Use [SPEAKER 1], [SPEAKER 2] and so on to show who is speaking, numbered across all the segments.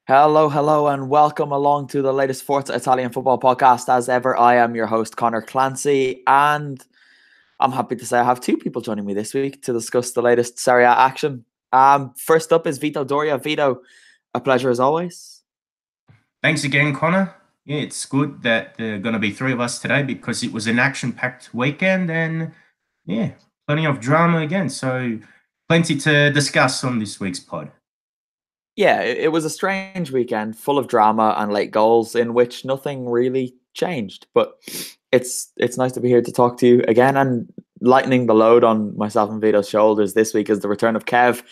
[SPEAKER 1] Hello, hello, and welcome along to the latest Forza Italian Football Podcast. As ever, I am your host, Conor Clancy, and I'm happy to say I have two people joining me this week to discuss the latest Serie A action. First up is Vito Doria. Vito, a pleasure as always.
[SPEAKER 2] Thanks again, Connor. Yeah, it's good that there are going to be three of us today because it was an action-packed weekend and, yeah, plenty of drama again. So, plenty to discuss on this week's pod.
[SPEAKER 1] Yeah, it was a strange weekend, full of drama and late goals in which nothing really changed. But it's nice to be here to talk to you again, and lightening the load on myself and Vito's shoulders this week is the return of Kev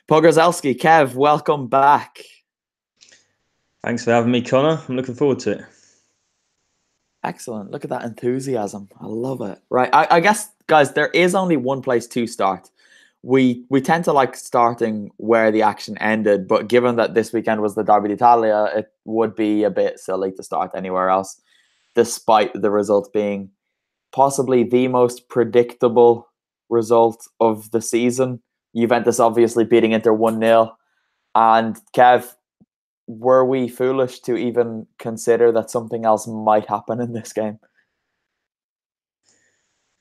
[SPEAKER 1] Pogorzelski. Kev, welcome back.
[SPEAKER 3] Thanks for having me, Connor. I'm looking forward to it.
[SPEAKER 1] Excellent. Look at that enthusiasm. I love it. Right. I guess, guys, there is only one place to start. We tend to like starting where the action ended, but given that this weekend was the Derby d'Italia, it would be a bit silly to start anywhere else, despite the result being possibly the most predictable result of the season. Juventus obviously beating Inter 1-0. And Kev, were we foolish to even consider that something else might happen in this game?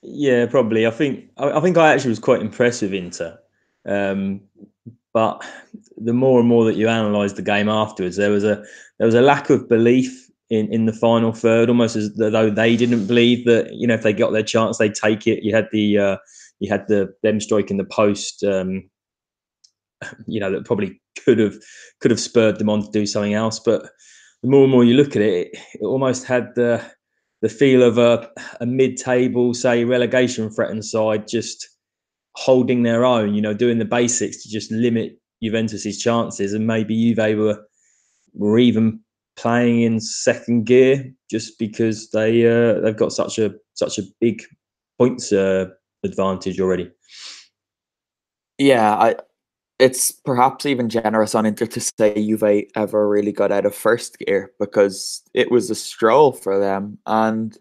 [SPEAKER 3] Yeah, probably. I think I actually was quite impressed with Inter, but the more and more that you analyse the game afterwards, there was a lack of belief in the final third, almost as though they didn't believe that if they got their chance they'd take it. You had them striking the post, that probably could have spurred them on to do something else. But the more and more you look at it, it almost had the feel of a mid-table, say, relegation threatened side just holding their own, doing the basics to just limit Juventus's chances, and maybe Juve were even playing in second gear just because they've got such a big points advantage already.
[SPEAKER 1] Yeah, it's perhaps even generous on Inter to say Juve ever really got out of first gear, because it was a stroll for them, and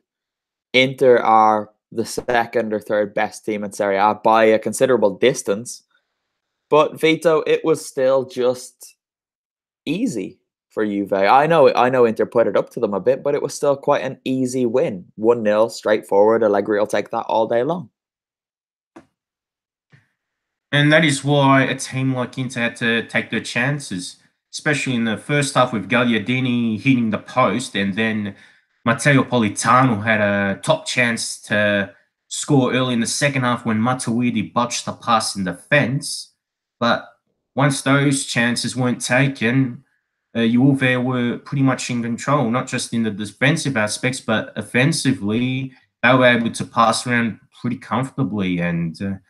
[SPEAKER 1] Inter are the second or third best team in Serie A by a considerable distance. But Vito, it was still just easy for Juve. I know Inter put it up to them a bit, but it was still quite an easy win. 1-0, straightforward. Allegri will take that all day long.
[SPEAKER 2] And that is why a team like Inter had to take their chances, especially in the first half with Gagliardini hitting the post, and then Matteo Politano had a top chance to score early in the second half when Matuidi botched the pass in the fence. But once those chances weren't taken, Juve were pretty much in control, not just in the defensive aspects, but offensively, they were able to pass around pretty comfortably. And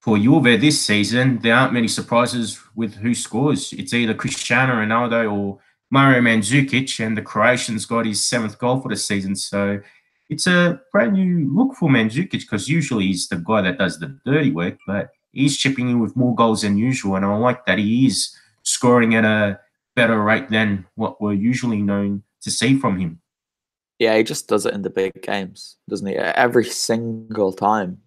[SPEAKER 2] for Juve this season, there aren't many surprises with who scores. It's either Cristiano Ronaldo or Mario Mandzukic, and the Croatian's got his 7th goal for the season. So it's a brand new look for Mandzukic, because usually he's the guy that does the dirty work, but he's chipping in with more goals than usual. And I like that he is scoring at a better rate than what we're usually known to see from him.
[SPEAKER 1] Yeah, he just does it in the big games, doesn't he? Every single time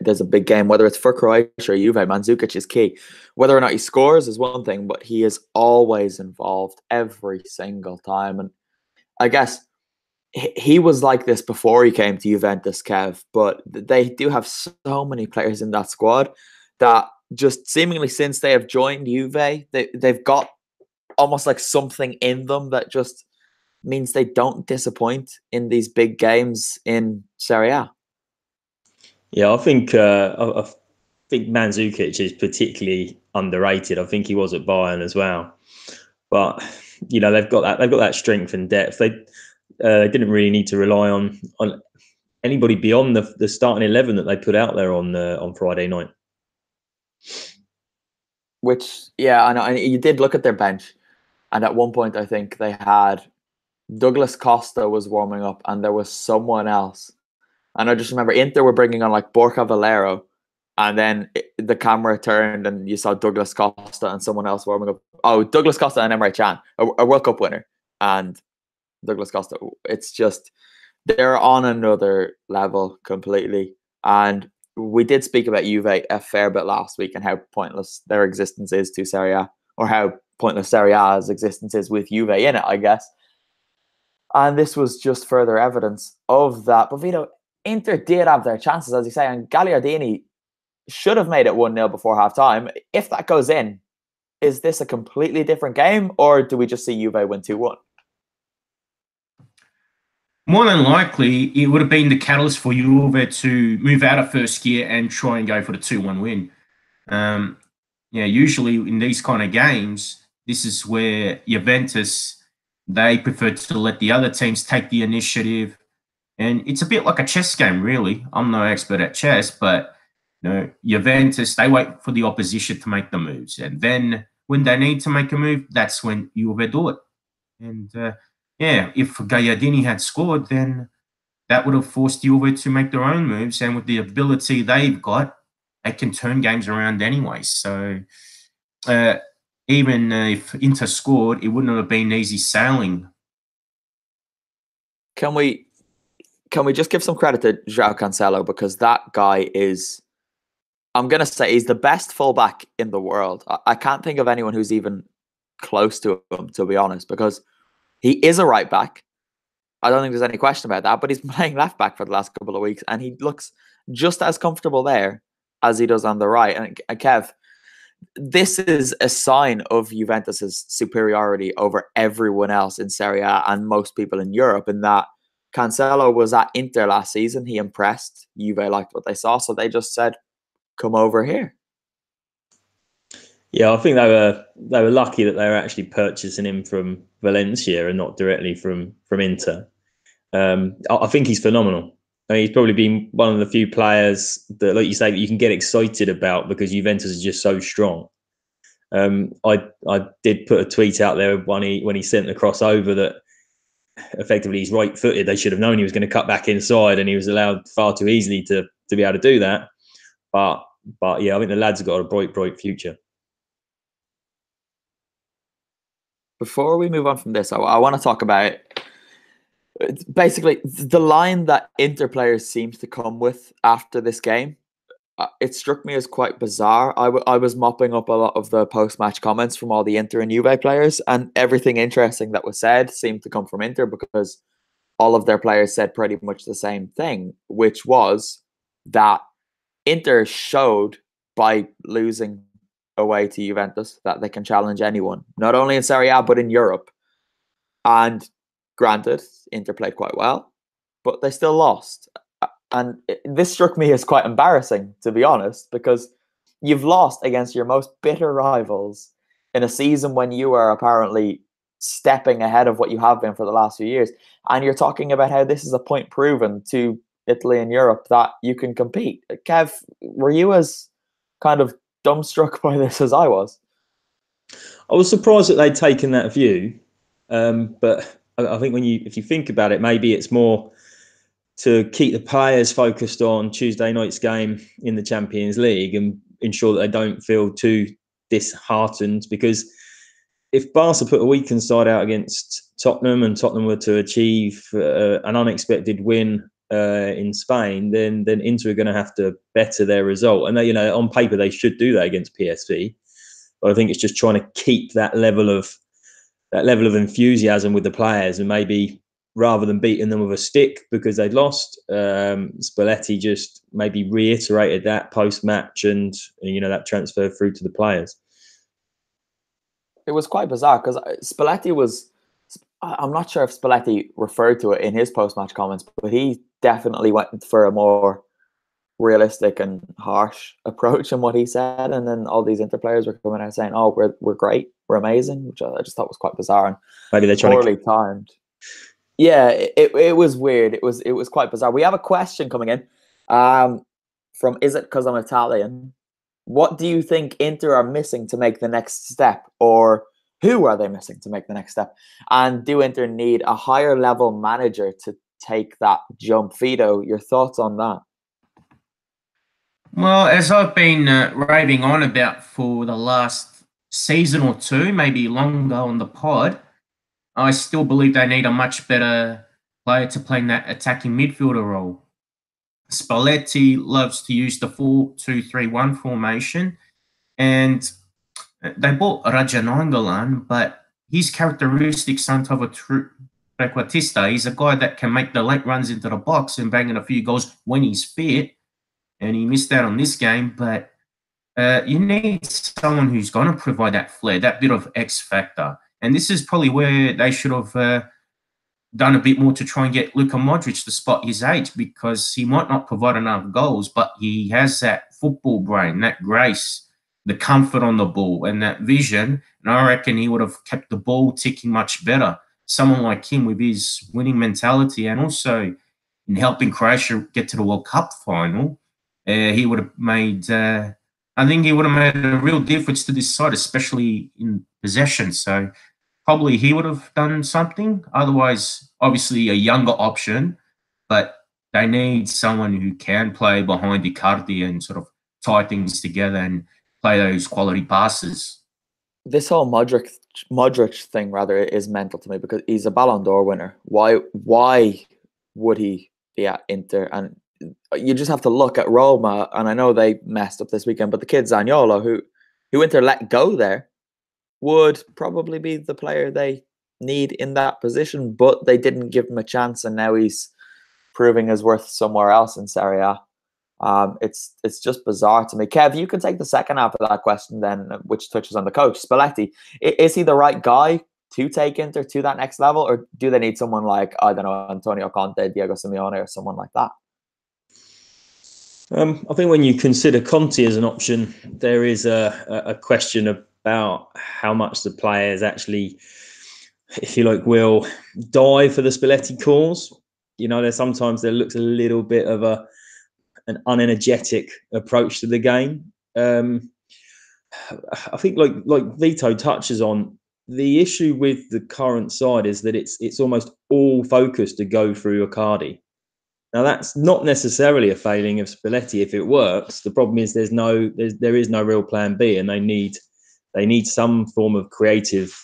[SPEAKER 1] there's a big game, whether it's for Croatia or Juve, Mandzukic is key. Whether or not he scores is one thing, but he is always involved every single time. And I guess he was like this before he came to Juventus, Kev, but they do have so many players in that squad that just seemingly since they have joined Juve, they've got almost like something in them that just means they don't disappoint in these big games in Serie A.
[SPEAKER 3] Yeah, I think Mandzukic is particularly underrated. I think he was at Bayern as well, but they've got that strength and depth. They didn't really need to rely on anybody beyond the starting 11 that they put out there on Friday night.
[SPEAKER 1] Which, yeah, I know. And you did look at their bench, and at one point I think they had Douglas Costa was warming up, and there was someone else. And I just remember Inter were bringing on like Borja Valero, and then the camera turned and you saw Douglas Costa and someone else warming up. Oh, Douglas Costa and Emre Can, a World Cup winner. And Douglas Costa, it's just, they're on another level completely. And we did speak about Juve a fair bit last week and how pointless their existence is to Serie A. or how pointless Serie A's existence is with Juve in it, I guess. And this was just further evidence of that. But Vito, Inter did have their chances, as you say, and Gagliardini should have made it 1-0 before half-time. If that goes in, is this a completely different game, or do we just see Juve win 2-1?
[SPEAKER 2] More than likely, it would have been the catalyst for Juve to move out of first gear and try and go for the 2-1 win. Usually in these kind of games, this is where Juventus, they prefer to let the other teams take the initiative. And it's a bit like a chess game, really. I'm no expert at chess, but Juventus, they wait for the opposition to make the moves. And then when they need to make a move, that's when Juve do it. And if Gagliardini had scored, then that would have forced Juve to make their own moves. And with the ability they've got, they can turn games around anyway. So even if Inter scored, it wouldn't have been easy sailing.
[SPEAKER 1] Can we just give some credit to João Cancelo, because that guy is, I'm going to say, he's the best fullback in the world. I can't think of anyone who's even close to him, to be honest, because he is a right back. I don't think there's any question about that, but he's playing left back for the last couple of weeks, and he looks just as comfortable there as he does on the right. And Kev, this is a sign of Juventus's superiority over everyone else in Serie A and most people in Europe, in that Cancelo was at Inter last season. He impressed. Juve liked what they saw, so they just said, come over here.
[SPEAKER 3] Yeah, I think they were lucky that they were actually purchasing him from Valencia and not directly from Inter. I think he's phenomenal. I mean, he's probably been one of the few players that, like you say, that you can get excited about because Juventus is just so strong. I did put a tweet out there when he sent the crossover that effectively he's right-footed. They should have known he was going to cut back inside, and he was allowed far too easily to be able to do that. But yeah, I think the lad's got a bright future.
[SPEAKER 1] Before we move on from this, I want to talk about basically the line that Inter players seemed to come with after this game. It struck me as quite bizarre. I was mopping up a lot of the post-match comments from all the Inter and Juve players, and everything interesting that was said seemed to come from Inter, because all of their players said pretty much the same thing, which was that Inter showed by losing away to Juventus that they can challenge anyone, not only in Serie A but in Europe. And granted, Inter played quite well, but they still lost. And this struck me as quite embarrassing, to be honest, because you've lost against your most bitter rivals in a season when you are apparently stepping ahead of what you have been for the last few years. And you're talking about how this is a point proven to Italy and Europe that you can compete. Kev, were you as kind of dumbstruck by this as I was?
[SPEAKER 3] I was surprised that they'd taken that view, but I think if you think about it, maybe it's more to keep the players focused on Tuesday night's game in the Champions League and ensure that they don't feel too disheartened. Because if Barca put a weakened side out against Tottenham and Tottenham were to achieve an unexpected win in Spain, then Inter are going to have to better their result. And they, on paper they should do that against PSV, but I think it's just trying to keep that level of enthusiasm with the players, and maybe rather than beating them with a stick because they'd lost, Spalletti just maybe reiterated that post-match, and that transferred through to the players.
[SPEAKER 1] It was quite bizarre because Spalletti was, I'm not sure if Spalletti referred to it in his post-match comments, but he definitely went for a more realistic and harsh approach in what he said. And then all these Inter players were coming out saying, "Oh, we're great, we're amazing," which I just thought was quite bizarre and
[SPEAKER 3] maybe they're
[SPEAKER 1] poorly timed. Yeah, it was weird. It was quite bizarre. We have a question coming in from Is It Because I'm Italian? What do you think Inter are missing to make the next step, or who are they missing to make the next step? And do Inter need a higher level manager to take that jump? Vito, your thoughts on that?
[SPEAKER 2] Well, as I've been raving on about for the last season or two, maybe longer on the pod, I still believe they need a much better player to play in that attacking midfielder role. Spalletti loves to use the 4-2-3-1 formation, and They bought Raja Nainggolan, but his characteristics aren't of a true trequartista. He's a guy that can make the late runs into the box and bang in a few goals when he's fit. And he missed out on this game, but you need someone who's going to provide that flair, that bit of X factor. And this is probably where they should have done a bit more to try and get Luka Modric to spot his age, because he might not provide enough goals, but he has that football brain, that grace, the comfort on the ball, and that vision. And I reckon he would have kept the ball ticking much better. Someone like him with his winning mentality, and also in helping Croatia get to the World Cup final, he would have made. I think he would have made a real difference to this side, especially in possession. So probably he would have done something. Otherwise, obviously a younger option, but they need someone who can play behind Icardi and sort of tie things together and play those quality passes.
[SPEAKER 1] This whole Modric thing rather is mental to me, because he's a Ballon d'Or winner. Why would he be at Inter? And you just have to look at Roma, and I know they messed up this weekend, but the kid Zaniolo, who Inter let go there, would probably be the player they need in that position, but they didn't give him a chance, and now he's proving his worth somewhere else in Serie A. It's just bizarre to me. Kev, you can take the second half of that question then, which touches on the coach, Spalletti. Is he the right guy to take Inter to that next level, or do they need someone like, I don't know, Antonio Conte, Diego Simeone, or someone like that?
[SPEAKER 3] I think when you consider Conte as an option, there is a question about how much the players actually, if you like, will die for the Spalletti cause. You know, there looks a little bit of an unenergetic approach to the game. I think, like Vito touches on, the issue with the current side is that it's almost all focused to go through Icardi. Now, that's not necessarily a failing of Spalletti if it works. The problem is there is no real plan B, and they need some form of creative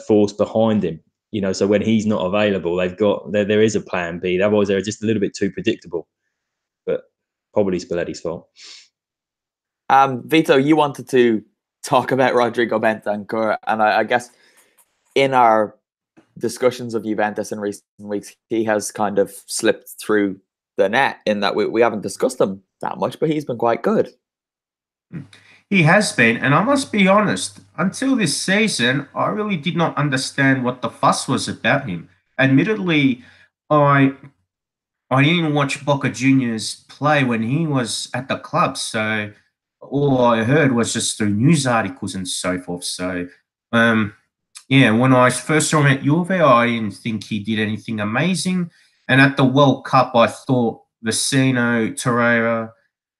[SPEAKER 3] force behind him. You know, so when he's not available, there is a plan B. Otherwise, they're just a little bit too predictable. But probably Spalletti's fault.
[SPEAKER 1] Vito, you wanted to talk about Rodrigo Bentancur, and I guess in our discussions of Juventus in recent weeks, he has kind of slipped through the net in that we haven't discussed him that much, but he's been quite good.
[SPEAKER 2] He has been, and I must be honest, until this season, I really did not understand what the fuss was about him. Admittedly, I didn't watch Boca Juniors play when he was at the club, so all I heard was just through news articles and so forth. So, yeah, when I first saw him at Juve, I didn't think he did anything amazing. And at the World Cup, I thought Vecino, Torreira,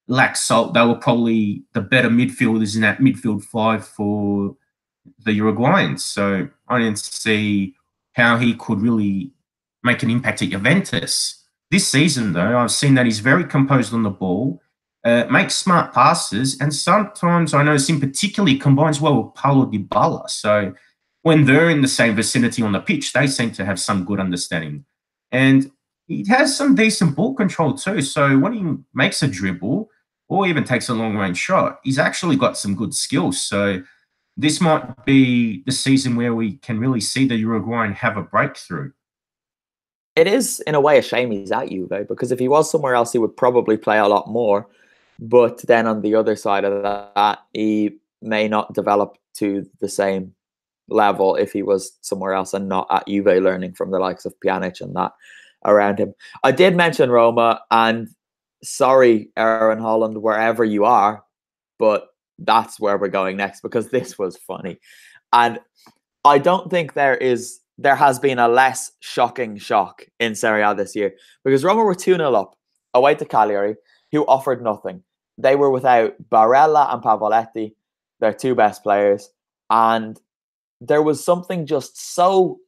[SPEAKER 2] Laxalt, they were probably the better midfielders in that midfield five for the Uruguayans. So I didn't see how he could really make an impact at Juventus. This season, though, I've seen that he's very composed on the ball, makes smart passes, and sometimes I notice him particularly combines well with Paulo Dybala. So when they're in the same vicinity on the pitch, they seem to have some good understanding. And he has some decent ball control too. So when he makes a dribble or even takes a long-range shot, he's actually got some good skills. So this might be the season where we can really see the Uruguayan have a breakthrough.
[SPEAKER 1] It is, in a way, a shame he's at Juve, because if he was somewhere else, he would probably play a lot more. But then on the other side of that, he may not develop to the same level if he was somewhere else and not at Juve, learning from the likes of Pjanic and that around him. I did mention Roma, and sorry, Aaron Holland, wherever you are, but that's where we're going next, because this was funny. And I don't think there has been a less shocking shock in Serie A this year, because Roma were 2-0 up away to Cagliari, who offered nothing. They were without Barella and Pavoletti, their two best players, and there was something just so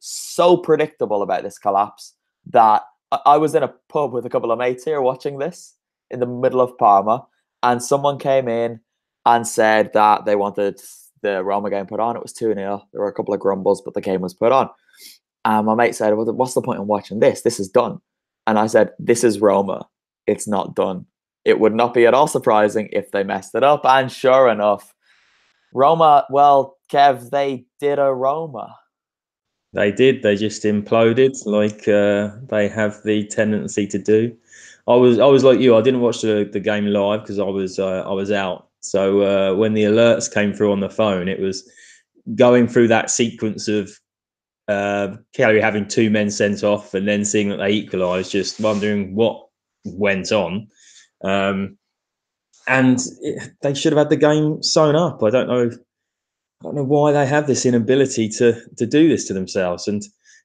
[SPEAKER 1] predictable about this collapse that I was in a pub with a couple of mates here watching this in the middle of Parma, and someone came in and said that they wanted the Roma game put on. It was 2-0. There were a couple of grumbles, but the game was put on. And my mate said, well, what's the point in watching this? This is done. And I said, this is Roma. It's not done. It would not be at all surprising if they messed it up. And sure enough, Roma, well, Kev, they did a Roma.
[SPEAKER 3] They did. They just imploded, like they have the tendency to do. I was like you. I didn't watch the game live because I was out. So when the alerts came through on the phone, it was going through that sequence of Kelly having 2 men sent off and then seeing that they equalised, just wondering what went on. And they should have had the game sewn up. I don't know why they have this inability to do this to themselves. And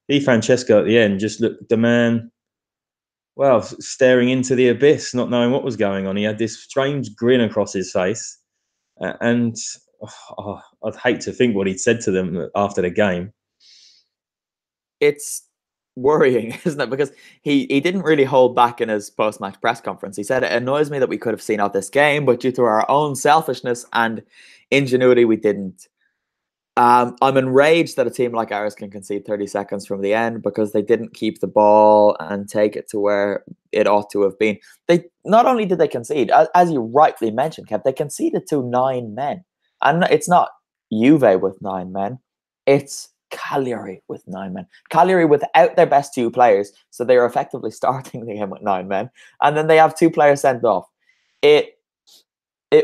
[SPEAKER 3] Di Francesco at the end just looked the man, well, staring into the abyss, not knowing what was going on. He had this strange grin across his face. And I'd hate to think what he'd said to them after the game.
[SPEAKER 1] It's worrying, isn't it? Because he didn't really hold back in his post-match press conference. He said, it annoys me that we could have seen out this game, but due to our own selfishness and ingenuity, we didn't. I'm enraged that a team like ours can concede 30 seconds from the end because they didn't keep the ball and take it to where it ought to have been. They not only did they concede, as you rightly mentioned, Kev, they conceded to 9 men. And it's not Juve with 9 men. It's Cagliari with 9 men. Cagliari without their best 2 players. So they are effectively starting the game with 9 men. And then they have 2 players sent off. It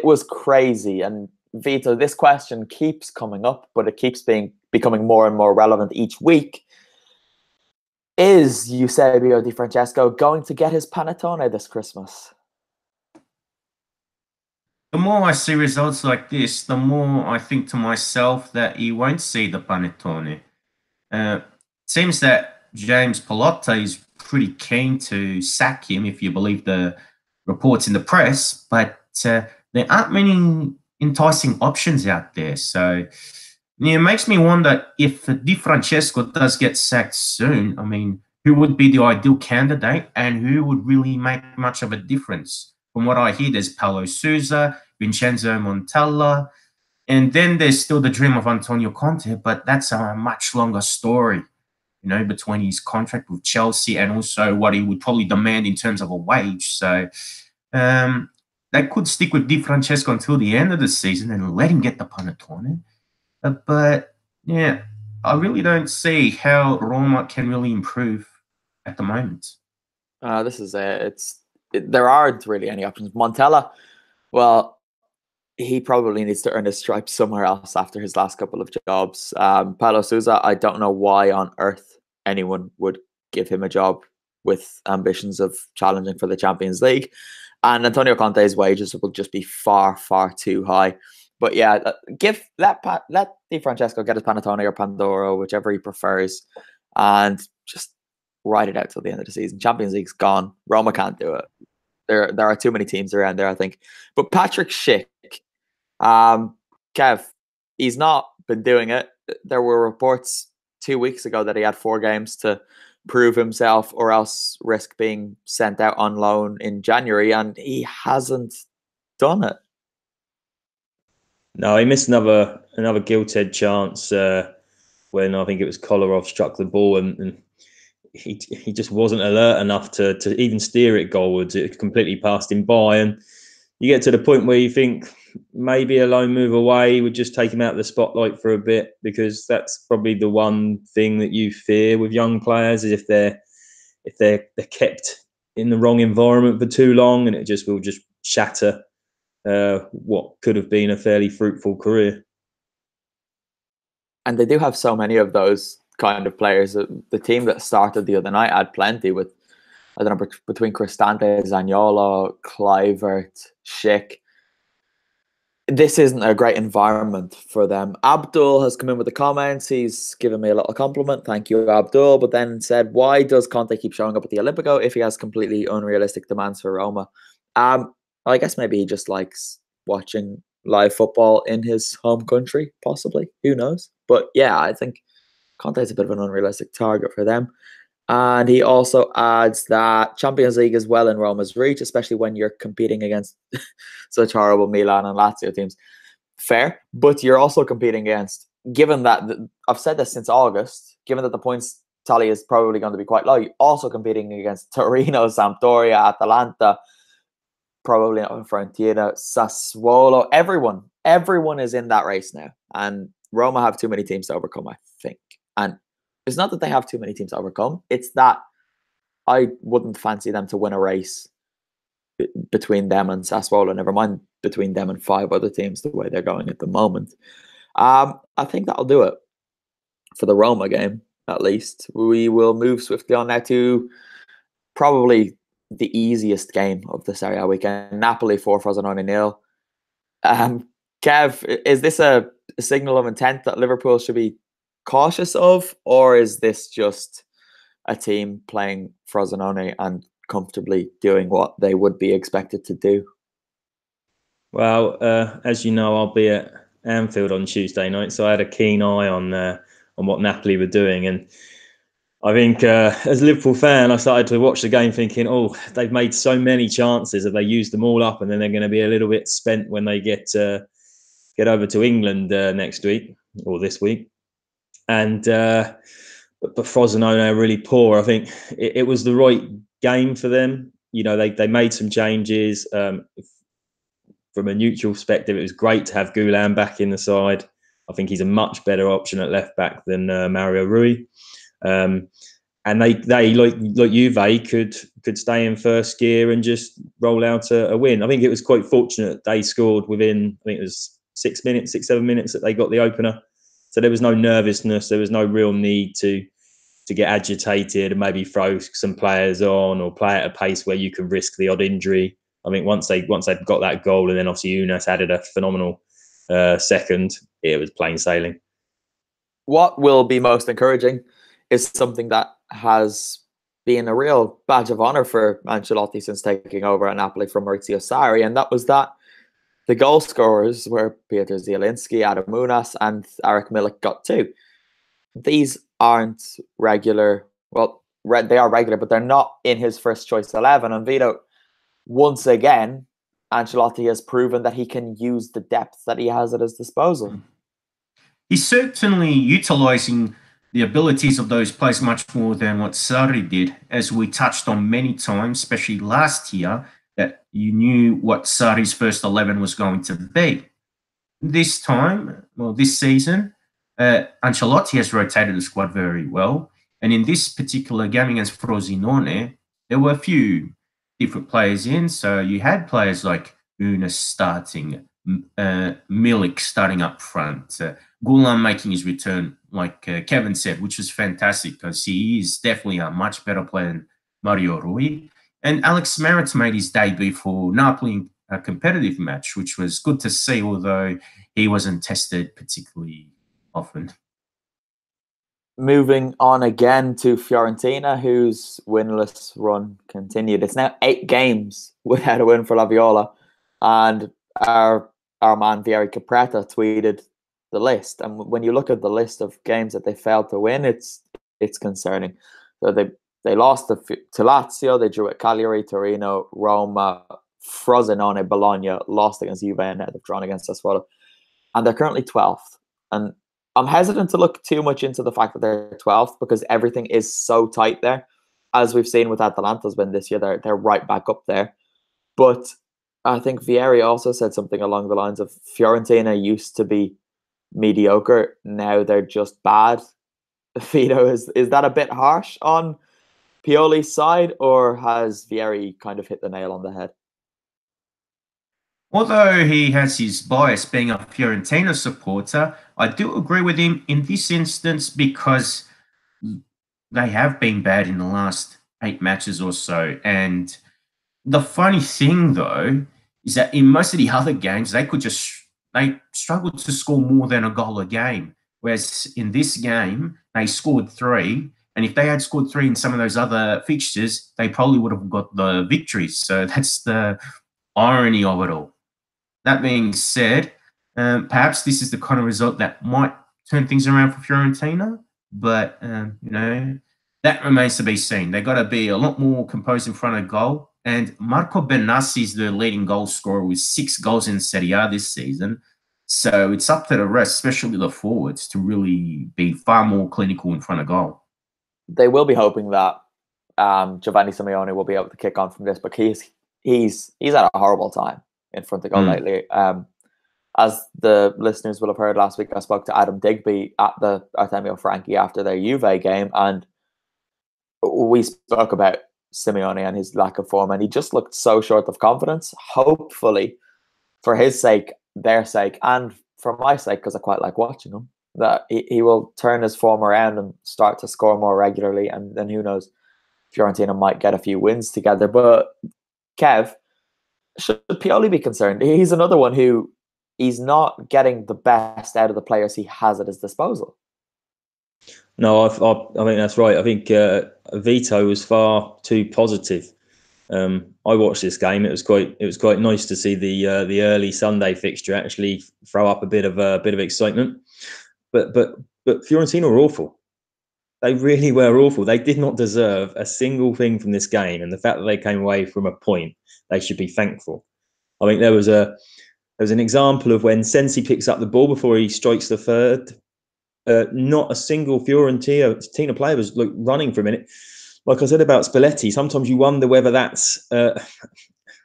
[SPEAKER 1] was crazy. And Vito, this question keeps coming up, but it keeps becoming more and more relevant each week. Is Eusebio Di Francesco going to get his panettone this Christmas?
[SPEAKER 2] The more I see results like this, the more I think to myself that he won't see the panettone. Seems that James Pallotta is pretty keen to sack him, if you believe the reports in the press, but there aren't many enticing options out there. So it makes me wonder if Di Francesco does get sacked soon. I mean, who would be the ideal candidate and who would really make much of a difference? From what I hear, there's Paulo Sousa, Vincenzo Montella, and then there's still the dream of Antonio Conte, but that's a much longer story, between his contract with Chelsea and also what he would probably demand in terms of a wage. So they could stick with Di Francesco until the end of the season and let him get the panettone. But, yeah, I really don't see how Roma can really improve at the moment.
[SPEAKER 1] This is there aren't really any options. Montella, well, he probably needs to earn his stripes somewhere else after his last couple of jobs. Paulo Sousa, I don't know why on earth anyone would give him a job with ambitions of challenging for the Champions League. And Antonio Conte's wages will just be far, far too high. But yeah, let Di Francesco get his panettone or Pandoro, whichever he prefers, and just ride it out till the end of the season. Champions League's gone. Roma can't do it. There are too many teams around there, I think. But Patrick Schick, Kev, he's not been doing it. There were reports 2 weeks ago that he had 4 games to prove himself or else risk being sent out on loan in January, and he hasn't done it.
[SPEAKER 3] No, he missed another gilt-edged chance when I think it was Kolarov struck the ball and he just wasn't alert enough to even steer it goalwards. It completely passed him by, and you get to the point where you think maybe a loan move away would just take him out of the spotlight for a bit, because that's probably the one thing that you fear with young players is if they're kept in the wrong environment for too long, and it will just shatter what could have been a fairly fruitful career.
[SPEAKER 1] And they do have so many of those kind of players. The team that started the other night had plenty with, I don't know, between Cristante, Zaniolo, Kluivert, Schick. This isn't a great environment for them. Abdul has come in with the comments. He's given me a little compliment. Thank you, Abdul. But then said, why does Conte keep showing up at the Olimpico if he has completely unrealistic demands for Roma? I guess maybe he just likes watching live football in his home country, possibly. Who knows? But yeah, I think Conte's a bit of an unrealistic target for them. And he also adds that Champions League is well in Roma's reach, especially when you're competing against such horrible Milan and Lazio teams. Fair, but you're also competing against, given that, I've said this since August, given that the points tally is probably going to be quite low, you're also competing against Torino, Sampdoria, Atalanta, probably not Fiorentina, Sassuolo, everyone is in that race now. And Roma have too many teams to overcome, I think. And it's not that they have too many teams to overcome, it's that I wouldn't fancy them to win a race between them and Sassuolo, never mind between them and 5 other teams the way they're going at the moment. I think that'll do it for the Roma game, at least. We will move swiftly on now to probably the easiest game of the Serie A weekend. Napoli 4, Frosinone 0. Kev, is this a signal of intent that Liverpool should be cautious of, or is this just a team playing Frosinone and comfortably doing what they would be expected to do?
[SPEAKER 3] Well, as you know, I'll be at Anfield on Tuesday night, so I had a keen eye on what Napoli were doing, and I think as a Liverpool fan, I started to watch the game thinking, oh, they've made so many chances. Have they used them all up? And then they're going to be a little bit spent when they get over to England next week or this week. And but Frosinone are really poor. I think it was the right game for them. You know, they made some changes. From a neutral perspective, it was great to have Gulam back in the side. I think he's a much better option at left back than Mario Rui. And they like Juve could stay in first gear and just roll out a win. I think it was quite fortunate they scored within, I think it was 6, 7 minutes that they got the opener. So there was no nervousness. There was no real need to get agitated and maybe throw some players on or play at a pace where you can risk the odd injury. I think once they've got that goal, and then obviously Unas added a phenomenal second, it was plain sailing.
[SPEAKER 1] What will be most encouraging is something that has been a real badge of honour for Ancelotti since taking over at Napoli from Maurizio Sarri, and that was that the goal scorers were Piotr Zielinski, Adam Unas, and Eric Milik got 2. These aren't regular. Well, they are regular, but they're not in his first choice 11. And Vito, once again, Ancelotti has proven that he can use the depth that he has at his disposal.
[SPEAKER 2] He's certainly utilising the abilities of those players much more than what Sarri did, as we touched on many times, especially last year, that you knew what Sarri's first 11 was going to be. This season, Ancelotti has rotated the squad very well. And in this particular game against Frosinone, there were a few different players in. So you had players like Unas starting, Milik starting up front, Gulam making his return, like Kevin said, which was fantastic because he is definitely a much better player than Mario Rui. And Alex Merritt made his debut for Napoli in a competitive match, which was good to see, although he wasn't tested particularly often.
[SPEAKER 1] Moving on again to Fiorentina, whose winless run continued. It's now 8 games without a win for La Viola. And our man Vieri Capretta tweeted the list. And when you look at the list of games that they failed to win, it's concerning. So they lost to Lazio, they drew at Cagliari, Torino, Roma, Frosinone, Bologna, lost against Juve, and they've drawn against Sassuolo. And they're currently 12th. And I'm hesitant to look too much into the fact that they're 12th because everything is so tight there. As we've seen with Atalanta's win this year, they're right back up there. But I think Vieri also said something along the lines of Fiorentina used to be mediocre, now they're just bad. Vito, is that a bit harsh on Pioli's side, or has Vieri kind of hit the nail on the head?
[SPEAKER 2] Although he has his bias being a Fiorentina supporter, I do agree with him in this instance because they have been bad in the last 8 matches or so. And the funny thing, though, is that in most of the other games, they struggled to score more than a goal a game. Whereas in this game, they scored 3. And if they had scored 3 in some of those other fixtures, they probably would have got the victories. So that's the irony of it all. That being said, perhaps this is the kind of result that might turn things around for Fiorentina. But, that remains to be seen. They've got to be a lot more composed in front of goal. And Marco Benassi is the leading goal scorer with 6 goals in Serie A this season. So it's up to the rest, especially the forwards, to really be far more clinical in front of goal. They
[SPEAKER 1] will be hoping that Giovanni Simeone will be able to kick on from this, but he's he's had a horrible time in front of goal lately. As the listeners will have heard last week, I spoke to Adam Digby at the Artemio Franchi after their Juve game, and we spoke about Simeone and his lack of form, and he just looked so short of confidence. Hopefully, for his sake, their sake, and for my sake, because I quite like watching him, that he will turn his form around and start to score more regularly, and then who knows, Fiorentina might get a few wins together. But Kev, should Pioli be concerned? He's another one who he's not getting the best out of the players he has at his disposal.
[SPEAKER 3] No, I think that's right. I think Vito was far too positive. I watched this game. It was quite nice to see the early Sunday fixture actually throw up a bit of excitement. But Fiorentina were awful. They really were awful. They did not deserve a single thing from this game, and the fact that they came away from a point, they should be thankful. I think there was an example of when Sensi picks up the ball before he strikes the third. Not a single Fiorentina player was running for a minute. Like I said about Spalletti, sometimes you wonder whether that's an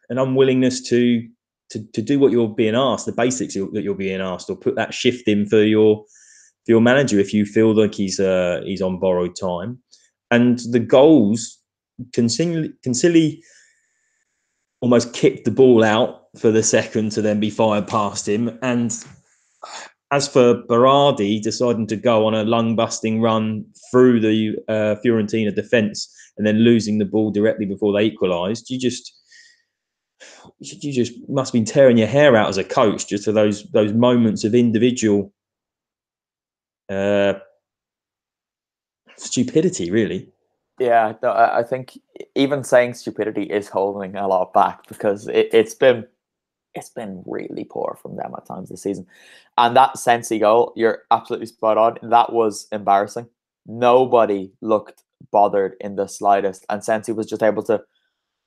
[SPEAKER 3] unwillingness to do what you're being asked, the basics that you're being asked, or put that shift in for your manager if you feel like he's on borrowed time. And the goals continually almost kicked the ball out for the second to then be fired past him. And as for Berardi deciding to go on a lung-busting run through the Fiorentina defence and then losing the ball directly before they equalised, you just must have been tearing your hair out as a coach just for those moments of individual stupidity, really.
[SPEAKER 1] Yeah, no, I think even saying stupidity is holding a lot back, because it's been really poor from them at times this season. And that Sensi goal, you're absolutely spot on. That was embarrassing. Nobody looked bothered in the slightest, and Sensi was just able to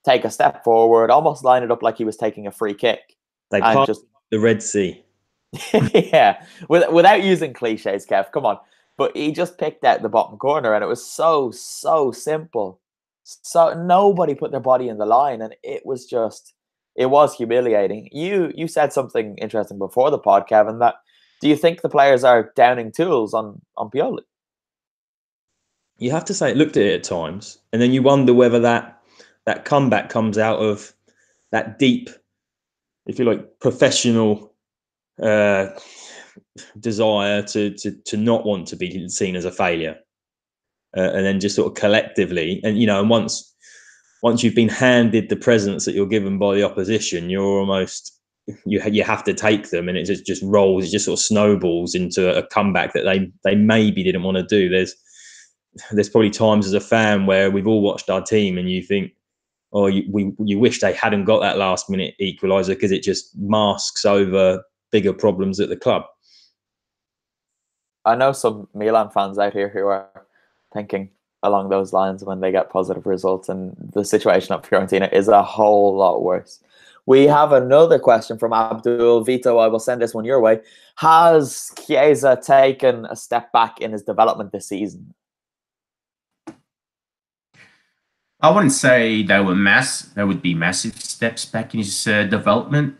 [SPEAKER 1] take a step forward, almost line it up like he was taking a free kick.
[SPEAKER 3] They passed the Red Sea.
[SPEAKER 1] Yeah, without using cliches, Kev, come on. But he just picked out the bottom corner, and it was so simple. So nobody put their body in the line, and it was humiliating. You said something interesting before the pod, Kevin, that do you think the players are downing tools on Pioli?
[SPEAKER 3] You have to say it looked at it at times, and then you wonder whether that comeback comes out of that deep, if you like, professional desire to not want to be seen as a failure, and then just sort of collectively, and and once you've been handed the presents that you're given by the opposition, you're almost you have to take them, and it just rolls, it just sort of snowballs into a comeback that they maybe didn't want to do. There's probably times as a fan where we've all watched our team and you think, oh, you wish they hadn't got that last minute equaliser, because it just masks over bigger problems at the club.
[SPEAKER 1] I know some Milan fans out here who are thinking along those lines when they get positive results, and the situation at Fiorentina is a whole lot worse. We have another question from Abdul. Vito, I will send this one your way. Has Chiesa taken a step back in his development this season?
[SPEAKER 2] I wouldn't say they would be massive steps back in his development,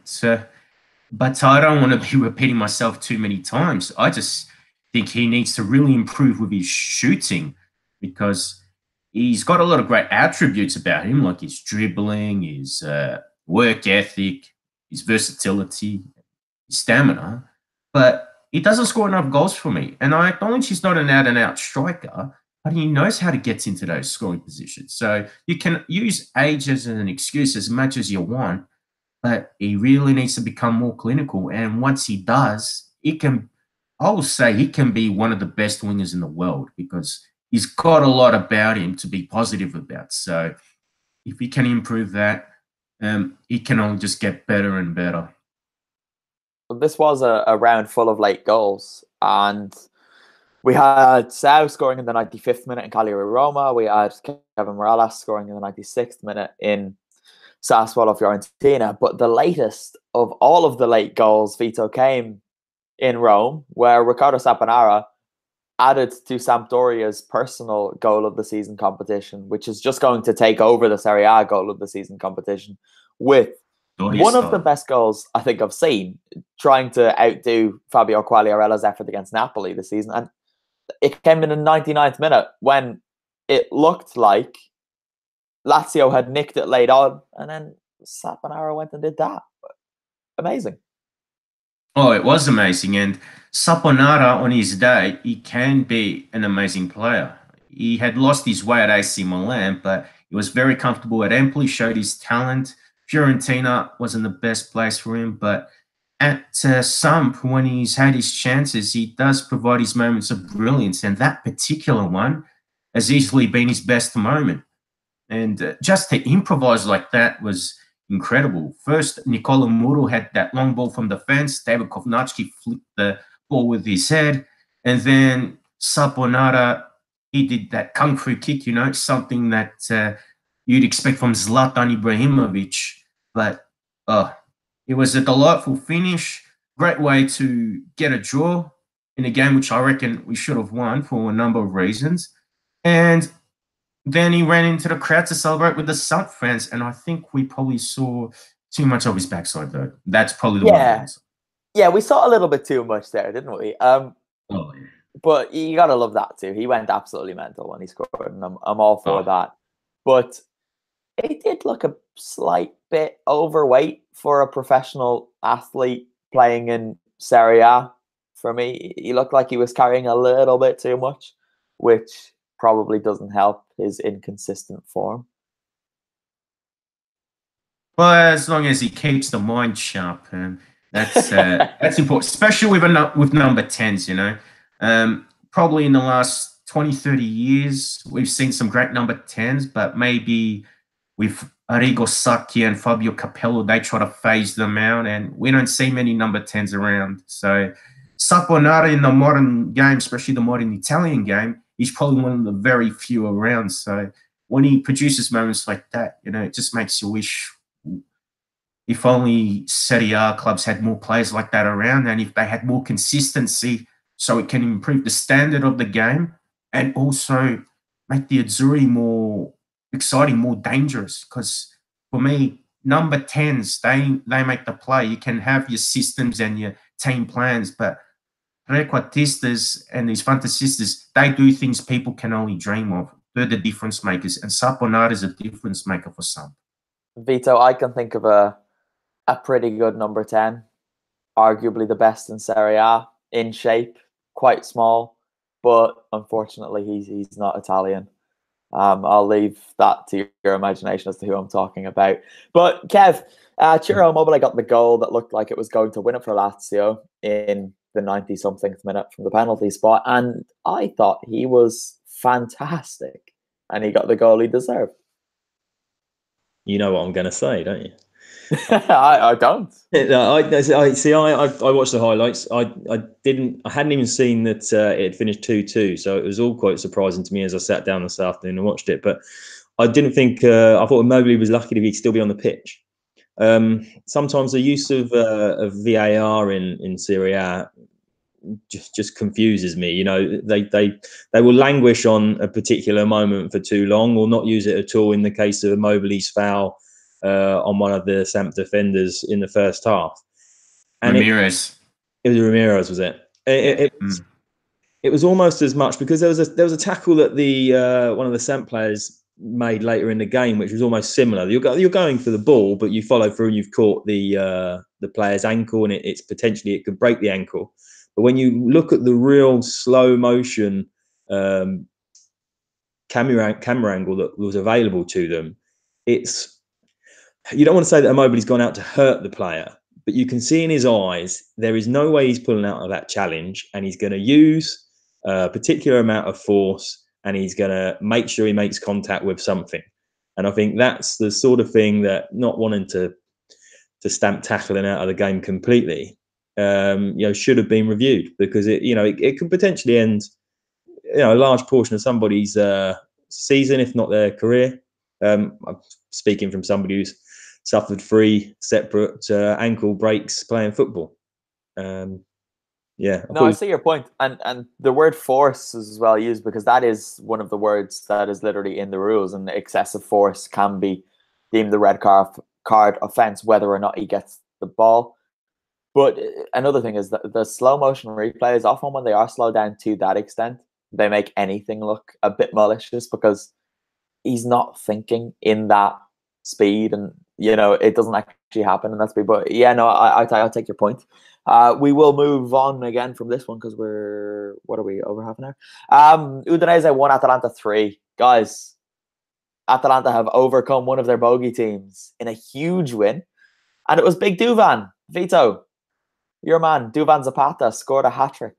[SPEAKER 2] but I don't want to be repeating myself too many times. I just think he needs to really improve with his shooting, because he's got a lot of great attributes about him, like his dribbling, his work ethic, his versatility, his stamina, but he doesn't score enough goals for me. And I acknowledge he's not an out-and-out striker, but he knows how to get into those scoring positions. So you can use age as an excuse as much as you want, but he really needs to become more clinical. And once he does, I will say he can be one of the best wingers in the world, because he's got a lot about him to be positive about. So if he can improve that, he can only just get better and better.
[SPEAKER 1] This was a round full of late goals, and we had Sau scoring in the 95th minute in Cagliari Roma. We had Kevin Morales scoring in the 96th minute in Sassuolo Fiorentina. But the latest of all of the late goals, Vito, came in Rome, where Riccardo Saponara added to Sampdoria's personal goal of the season competition, which is just going to take over the Serie A goal of the season competition, with
[SPEAKER 2] Doria
[SPEAKER 1] one of the
[SPEAKER 2] style.
[SPEAKER 1] best goals I think I've seen, trying to outdo Fabio Quagliarella's effort against Napoli this season. And it came in the 99th minute when it looked like Lazio had nicked it late on, and then Saponara went and did that. Amazing.
[SPEAKER 2] Oh, it was amazing. And Saponara on his day, he can be an amazing player. He had lost his way at AC Milan, but he was very comfortable at Empoli, showed his talent. Fiorentina wasn't the best place for him, but at Samp, when he's had his chances, he does provide his moments of brilliance. And that particular one has easily been his best moment. And just to improvise like that was incredible. First, Nicola Muro had that long ball from the fence. David Kovnacki flipped the ball with his head. And then Saponara, he did that kung fu kick, something that you'd expect from Zlatan Ibrahimovic. But it was a delightful finish. Great way to get a draw in a game which I reckon we should have won for a number of reasons. And then he ran into the crowd to celebrate with the Samp fans, and I think we probably saw too much of his backside, though. That's probably the one.
[SPEAKER 1] Yeah, we saw a little bit too much there, didn't we?
[SPEAKER 2] Yeah.
[SPEAKER 1] But you gotta love that too. He went absolutely mental when he scored, and I'm all for that. But it did look a slight bit overweight for a professional athlete playing in Serie A. For me, he looked like he was carrying a little bit too much, which probably doesn't help his inconsistent form.
[SPEAKER 2] Well, as long as he keeps the mind sharp, that's important, especially with number 10s, probably in the last 20, 30 years, we've seen some great number 10s, but maybe with Arrigo Sacchi and Fabio Capello, they try to phase them out, and we don't see many number 10s around. So Saponara in the modern game, especially the modern Italian game, he's probably one of the very few around. So when he produces moments like that, it just makes you wish if only Serie A clubs had more players like that around, and if they had more consistency so it can improve the standard of the game and also make the Azzurri more exciting, more dangerous. Because for me, number 10s, they make the play. You can have your systems and your team plans, but trequartistas and these fantasistas, they do things people can only dream of. They're the difference makers, and Saponara is a difference maker for some.
[SPEAKER 1] Vito, I can think of a pretty good number 10, arguably the best in Serie A, in shape, quite small, but unfortunately he's not Italian. I'll leave that to your imagination as to who I'm talking about. But Kev, Ciro Immobile got the goal that looked like it was going to win it for Lazio in the 90-something minute from the penalty spot, and I thought he was fantastic, and he got the goal he deserved.
[SPEAKER 3] You know what I'm going to say, don't you?
[SPEAKER 1] I don't.
[SPEAKER 3] I see. I watched the highlights. I hadn't even seen that it had finished 2-2. So it was all quite surprising to me as I sat down this afternoon and watched it. But I didn't think. I thought Immobile was lucky to still be on the pitch. Sometimes the use of VAR in Serie A just confuses me. They will languish on a particular moment for too long, or not use it at all. In the case of Immobile's foul on one of the Samp defenders in the first half, and
[SPEAKER 2] Ramirez.
[SPEAKER 3] It was Ramirez, was it? It was almost as much because there was a tackle that the one of the Samp players made later in the game, which was almost similar. You're going for the ball, but you follow through and you've caught the player's ankle, and it could break the ankle. But when you look at the real slow motion camera angle that was available to them, you don't want to say that Immobile's gone out to hurt the player, but you can see in his eyes there is no way he's pulling out of that challenge, and he's going to use a particular amount of force, and he's going to make sure he makes contact with something. And I think that's the sort of thing that, not wanting to stamp tackling out of the game completely, should have been reviewed, because it could potentially end a large portion of somebody's season, if not their career. I'm speaking from somebody who's suffered 3 separate ankle breaks playing football. I see your point, and the word force is as well used, because that is one of the words that is literally in the rules, and excessive force can be deemed the red card
[SPEAKER 1] card offense, whether or not he gets the ball. But another thing is that the slow motion replays, often when they are slowed down to that extent, they make anything look a bit malicious because he's not thinking in that speed, and it doesn't actually happen in that speed. But yeah, no, I'll take your point. We will move on again from this one because what are we, over half an hour? Udinese 1, Atalanta 3. Guys, Atalanta have overcome one of their bogey teams in a huge win, and it was Big Duvan. Vito, your man, Duvan Zapata, scored a hat-trick.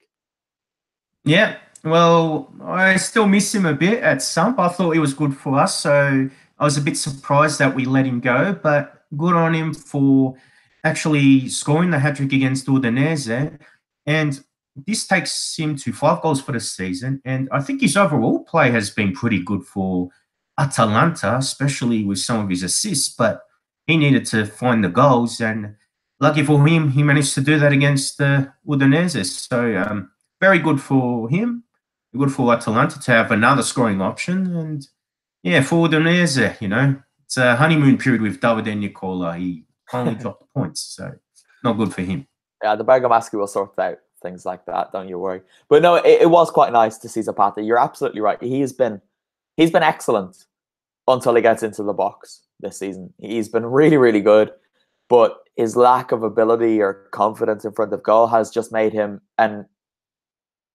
[SPEAKER 2] Yeah, well, I still miss him a bit at Sump. I thought he was good for us, so I was a bit surprised that we let him go, but good on him for actually scoring the hat-trick against Udinese. And this takes him to 5 goals for the season, and I think his overall play has been pretty good for Atalanta, especially with some of his assists, but he needed to find the goals, and lucky for him, he managed to do that against Udinese. So very good for him, good for Atalanta to have another scoring option. And yeah, for Udinese, it's a honeymoon period with Davide Nicola. He only dropped the points, so not good for him.
[SPEAKER 1] Yeah, the Bergamaschi will sort out things like that, don't you worry. But no, it was quite nice to see Zapata. You're absolutely right. He's been excellent until he gets into the box this season. He's been really, really good, but his lack of ability or confidence in front of goal has just made him and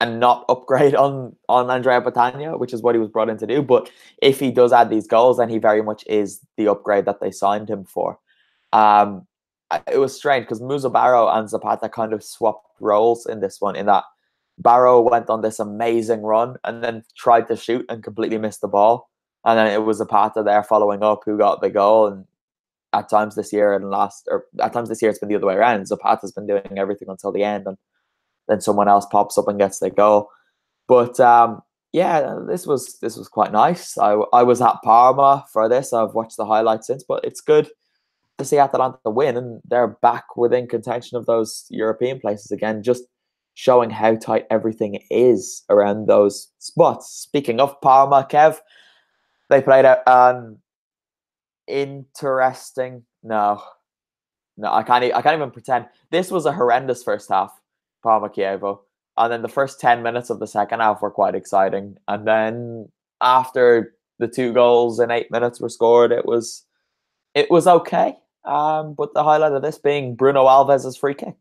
[SPEAKER 1] not upgrade on Andrea Battaglia, which is what he was brought in to do. But if he does add these goals, then he very much is the upgrade that they signed him for. It was strange because Musa Barrow and Zapata kind of swapped roles in this one, in that Barrow went on this amazing run and then tried to shoot and completely missed the ball. And then it was Zapata there following up who got the goal. And at times this year it's been the other way around. Zapata's been doing everything until the end, and then someone else pops up and gets the goal. But yeah, this was quite nice. I was at Parma for this. I've watched the highlights since, but it's good to see Atalanta win, and they're back within contention of those European places again, just showing how tight everything is around those spots. Speaking of Parma, Kev, they played an interesting. No, I can't even pretend. This was a horrendous first half, Parma Chievo, and then the first 10 minutes of the second half were quite exciting. And then after the 2 goals in 8 minutes were scored, it was okay. But the highlight of this being Bruno Alves' free kick.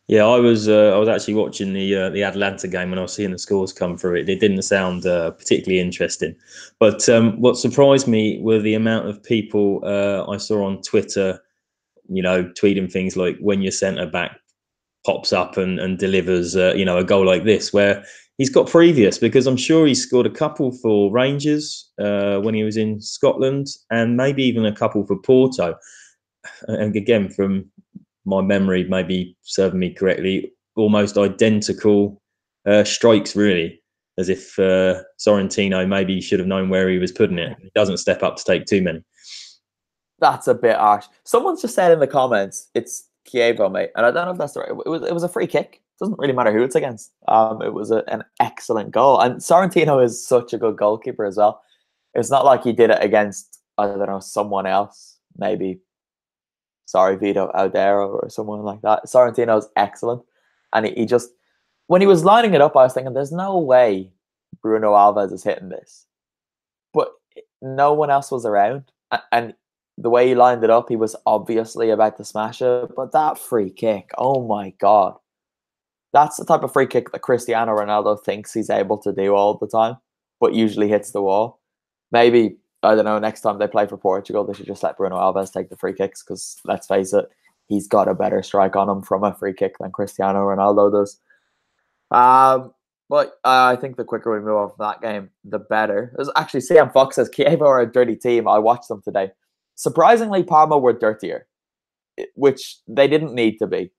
[SPEAKER 3] Yeah, I was actually watching the Atalanta game when I was seeing the scores come through. It didn't sound particularly interesting, but what surprised me were the amount of people I saw on Twitter, tweeting things like, when your centre back pops up and delivers, a goal like this, where he's got previous, because I'm sure he scored a couple for Rangers when he was in Scotland, and maybe even a couple for Porto. And again, from my memory maybe serving me correctly, almost identical strikes, really, as if Sorrentino maybe should have known where he was putting it. He doesn't step up to take too many.
[SPEAKER 1] That's a bit harsh. Someone's just said in the comments, it's Chievo, mate, and I don't know if that's the right. It was a free kick. Doesn't really matter who it's against. It was an excellent goal, and Sorrentino is such a good goalkeeper as well. It's not like he did it against, I don't know, someone else, maybe. Sorry, Vito Aldero or someone like that. Sorrentino's excellent. And he just, when he was lining it up, I was thinking, there's no way Bruno Alves is hitting this. But no one else was around. And the way he lined it up, he was obviously about to smash it. But that free kick, oh my God. That's the type of free kick that Cristiano Ronaldo thinks he's able to do all the time, but usually hits the wall. Maybe, I don't know, next time they play for Portugal, they should just let Bruno Alves take the free kicks, because let's face it, he's got a better strike on him from a free kick than Cristiano Ronaldo does. But I think the quicker we move on from that game, the better. There's actually, CM Fox says, Chievo are a dirty team. I watched them today. Surprisingly, Parma were dirtier, which they didn't need to be.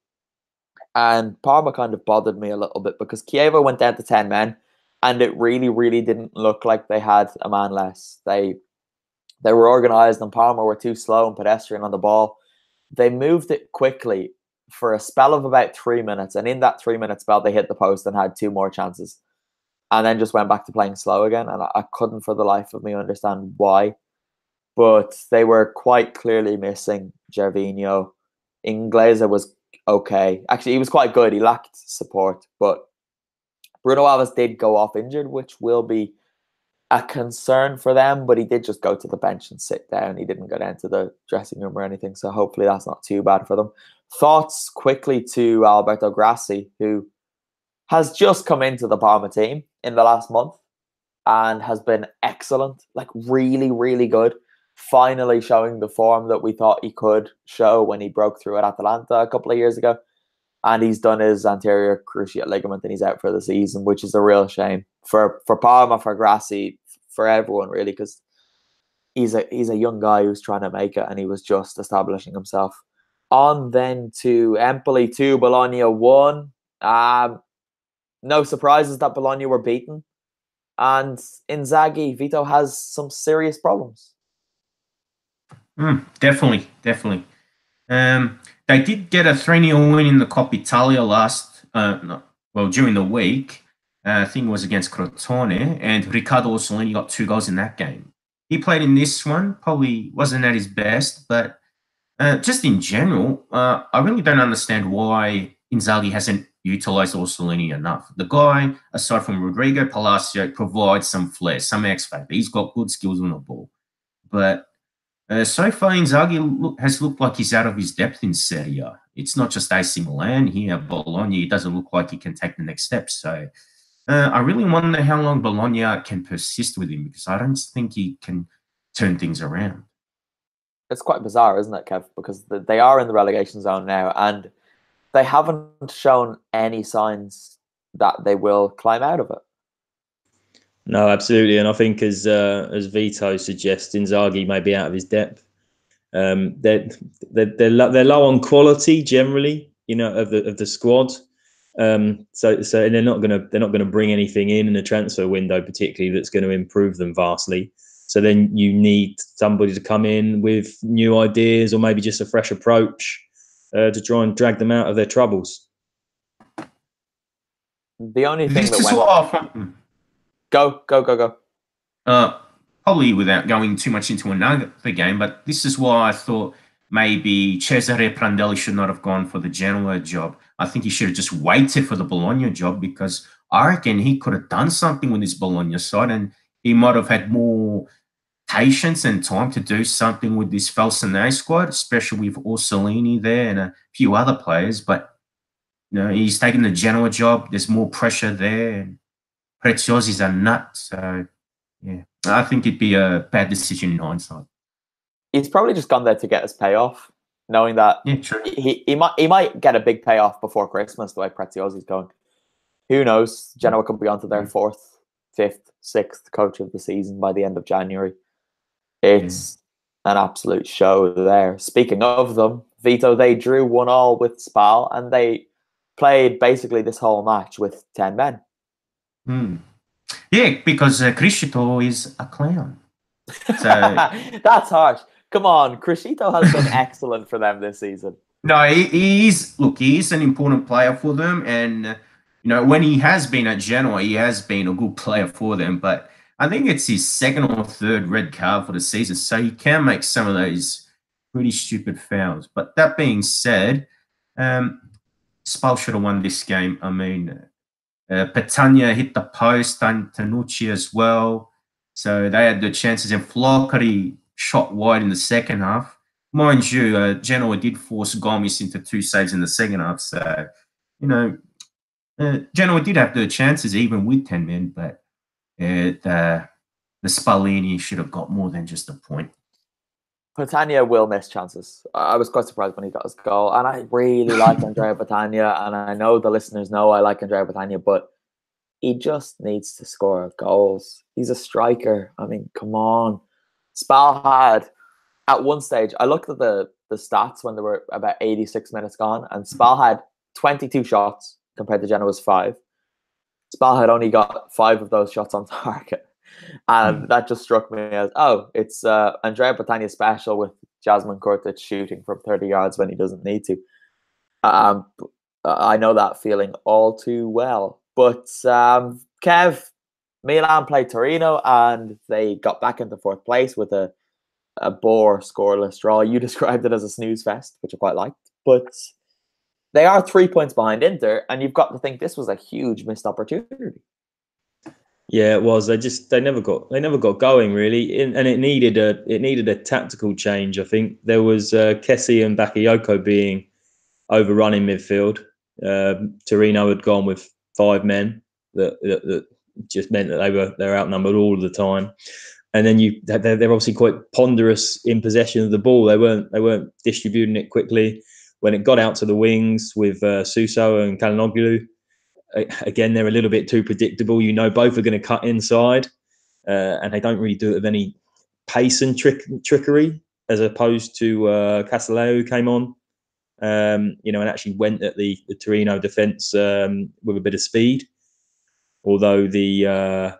[SPEAKER 1] And Parma kind of bothered me a little bit, because Chievo went down to 10 men, and it really, really didn't look like they had a man less. They were organised, and Parma were too slow and pedestrian on the ball. They moved it quickly for a spell of about 3 minutes, and in that 3-minute spell, they hit the post and had 2 more chances, and then just went back to playing slow again. And I couldn't for the life of me understand why. but they were quite clearly missing Gervinho. Inglese was okay. Actually, he was quite good. He lacked support, but Bruno Alves did go off injured, which will be a concern for them, but he did just go to the bench and sit down. He didn't go down to the dressing room or anything, so hopefully that's not too bad for them. Thoughts quickly to Alberto Grassi, who has just come into the Parma team in the last month and has been excellent, like really, really good. Finally showing the form that we thought he could show when he broke through at Atalanta a couple of years ago. And he's done his anterior cruciate ligament and he's out for the season, which is a real shame for Parma, for Grassi, for everyone really, because he's a young guy who's trying to make it and he was just establishing himself. On then to Empoli 2, Bologna 1. No surprises that Bologna were beaten. And Inzaghi, Vito, has some serious problems.
[SPEAKER 2] Definitely. They did get a 3-0 win in the Coppa Italia during the week. I think it was against Crotone, and Riccardo Orsolini got 2 goals in that game. He played in this one, probably wasn't at his best, but just in general, I really don't understand why Inzaghi hasn't utilised Orsolini enough. The guy, aside from Rodrigo Palacio, provides some flair, some X factor. He's got good skills on the ball, but so far, Inzaghi has looked like he's out of his depth in Serie A. It's not just AC Milan here, Bologna. It doesn't look like he can take the next step. So I really wonder how long Bologna can persist with him, because I don't think he can turn things around.
[SPEAKER 1] It's quite bizarre, isn't it, Kev? Because they are in the relegation zone now, and they haven't shown any signs that they will climb out of it.
[SPEAKER 3] No, absolutely, and I think as Vito suggests, Inzaghi may be out of his depth. They're low on quality generally, of the squad. So they're not gonna bring anything in the transfer window particularly that's going to improve them vastly. So then you need somebody to come in with new ideas or maybe just a fresh approach to try and drag them out of their troubles.
[SPEAKER 1] The only thing
[SPEAKER 2] this
[SPEAKER 1] that
[SPEAKER 2] is
[SPEAKER 1] went...
[SPEAKER 2] what
[SPEAKER 1] Go.
[SPEAKER 2] Probably without going too much into another game, but this is why I thought maybe Cesare Prandelli should not have gone for the Genoa job. I think he should have just waited for the Bologna job, because I reckon he could have done something with his Bologna side and he might have had more patience and time to do something with this Falsone squad, especially with Orsolini there and a few other players. But he's taken the Genoa job. There's more pressure there. Preziosi's a nut, so yeah, I think it'd be a bad decision in hindsight.
[SPEAKER 1] He's probably just gone there to get his payoff, knowing that he might get a big payoff before Christmas, the way Preziosi's going. Who knows? Genoa could be onto their 4th, 5th, 6th coach of the season by the end of January. It's an absolute show there. Speaking of them, Vito, they drew 1-1 with Spal, and they played basically this whole match with 10 men.
[SPEAKER 2] Yeah, because Criscito is a clown. So
[SPEAKER 1] that's harsh. Come on, Criscito has been excellent for them this season.
[SPEAKER 2] No, he is. Look, he is an important player for them, and when he has been at Genoa, he has been a good player for them. But I think it's his 2nd or 3rd red card for the season, so he can make some of those pretty stupid fouls. But that being said, Spal should have won this game. I mean, Petagna hit the post, and Tanucci as well. So they had the chances, and Flocari shot wide in the second half. Mind you, Genoa did force Gomes into 2 saves in the second half. So, Genoa did have the chances even with 10 men, but the Spalini should have got more than just a point.
[SPEAKER 1] Petagna will miss chances. I was quite surprised when he got his goal, and I really like Andrea Petagna, and I know the listeners know I like Andrea Petagna, but he just needs to score goals. He's a striker. I mean, come on. Spal had, at one stage, I looked at the stats when there were about 86 minutes gone, and Spal had 22 shots compared to Genoa's 5. Spal had only got 5 of those shots on target. And that just struck me as, it's Andrea Petagna special with Jasmine Kurtic shooting from 30 yards when he doesn't need to. I know that feeling all too well. But Kev, Milan played Torino and they got back into 4th place with a a bore scoreless draw. You described it as a snooze fest, which I quite liked. But they are 3 points behind Inter, and you've got to think this was a huge missed opportunity.
[SPEAKER 3] Yeah, it was. They never got going really, and it needed a tactical change. I think there was Kessie and Bakayoko being overrun in midfield. Torino had gone with 5 men that just meant that they're outnumbered all of the time. And then they're obviously quite ponderous in possession of the ball. They weren't distributing it quickly. When it got out to the wings with Suso and Kalinoglu, again they're a little bit too predictable. You know, both are going to cut inside, and they don't really do it with any pace and trickery, as opposed to Castellao, who came on, and actually went at the Torino defence with a bit of speed. Although the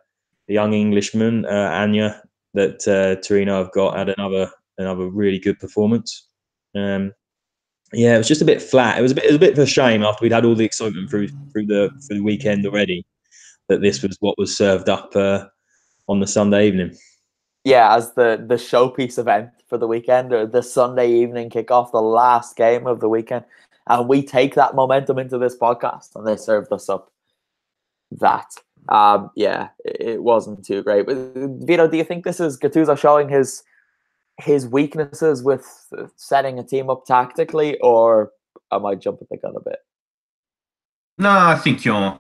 [SPEAKER 3] young Englishman Anya that Torino have got had another really good performance. Yeah, it was just a bit flat. It was a bit of a shame after we'd had all the excitement through the weekend already, that this was what was served up on the Sunday evening.
[SPEAKER 1] Yeah, as the showpiece event for the weekend, or the Sunday evening kickoff, the last game of the weekend, and we take that momentum into this podcast, and they served us up that. Yeah, it wasn't too great. But Vito, do you think this is Gattuso showing his weaknesses with setting a team up tactically, or am I jumping the gun a bit?
[SPEAKER 2] No, I think you're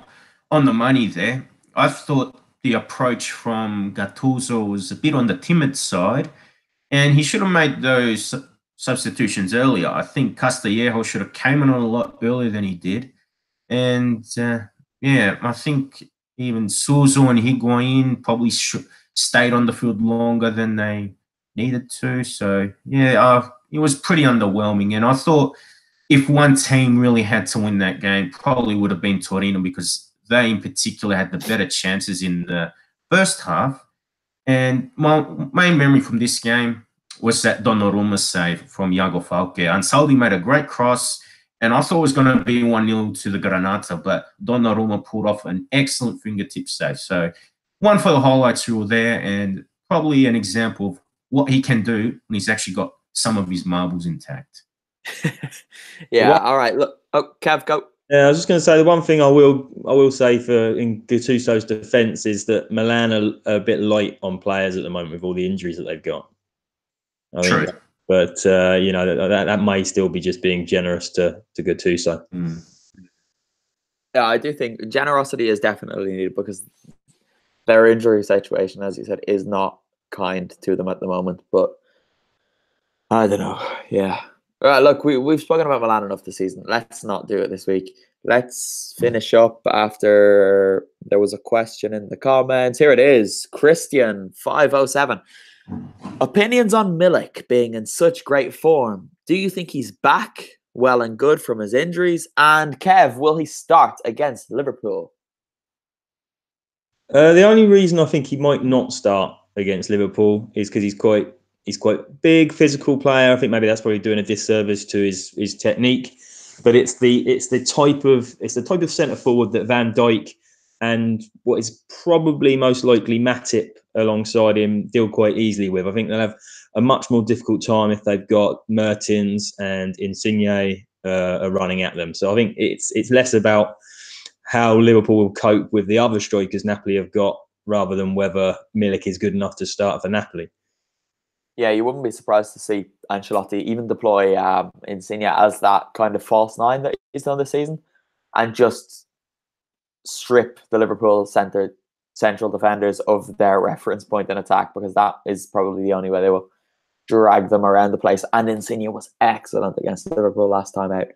[SPEAKER 2] on the money there. I thought the approach from Gattuso was a bit on the timid side, and he should have made those substitutions earlier. I think Castillejo should have came on a lot earlier than he did. And I think even Suso and Higuain probably stayed on the field longer than they needed to. So, it was pretty underwhelming. And I thought if one team really had to win that game, probably would have been Torino, because they in particular had the better chances in the first half. And my main memory from this game was that Donnarumma save from Iago Falque. Ansaldi made a great cross, and I thought it was going to be 1-0 to the Granata, but Donnarumma pulled off an excellent fingertip save. So one for the highlights reel there, and probably an example of what he can do when he's actually got some of his marbles intact.
[SPEAKER 1] All right. Look, Kev, go.
[SPEAKER 3] Yeah, I was just going to say the one thing I will say in Gattuso's defence is that Milan are a bit light on players at the moment with all the injuries that they've got.
[SPEAKER 2] True.
[SPEAKER 3] But that may still be just being generous to Gattuso.
[SPEAKER 1] Yeah, I do think generosity is definitely needed, because their injury situation, as you said, is not kind to them at the moment. But I don't know. Yeah. All right, look, we've spoken about Milan enough this season. Let's not do it this week. Let's finish up after there was a question in the comments. Here it is. Christian 507. Opinions on Milik being in such great form. Do you think he's back well and good from his injuries? And Kev, will he start against Liverpool?
[SPEAKER 3] The only reason I think he might not start against Liverpool is because he's quite big, physical player. I think maybe that's probably doing a disservice to his technique. But it's the type of centre forward that Van Dijk and what is probably most likely Matip alongside him deal quite easily with. I think they'll have a much more difficult time if they've got Mertens and Insigne are running at them. So I think it's less about how Liverpool will cope with the other strikers Napoli have got, rather than whether Milik is good enough to start for Napoli.
[SPEAKER 1] Yeah, you wouldn't be surprised to see Ancelotti even deploy Insigne as that kind of false nine that he's done this season, and just strip the Liverpool central defenders of their reference point in attack, because that is probably the only way they will drag them around the place. And Insigne was excellent against Liverpool last time out.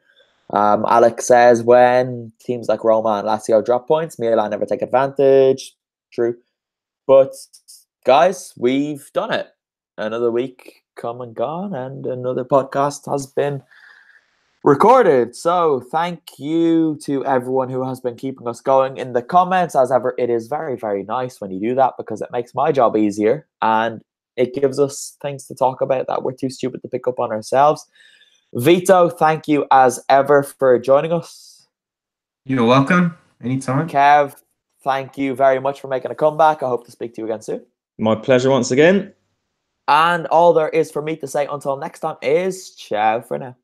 [SPEAKER 1] Alex says, when teams like Roma and Lazio drop points, Milan never take advantage. True. But guys, we've done it. Another week come and gone, and another podcast has been recorded. So thank you to everyone who has been keeping us going in the comments. As ever, it is very, very nice when you do that, because it makes my job easier and it gives us things to talk about that we're too stupid to pick up on ourselves. Vito, thank you as ever for joining us.
[SPEAKER 2] You're welcome. Anytime.
[SPEAKER 1] Kev, thank you very much for making a comeback. I hope to speak to you again soon.
[SPEAKER 3] My pleasure once again.
[SPEAKER 1] And all there is for me to say until next time is ciao for now.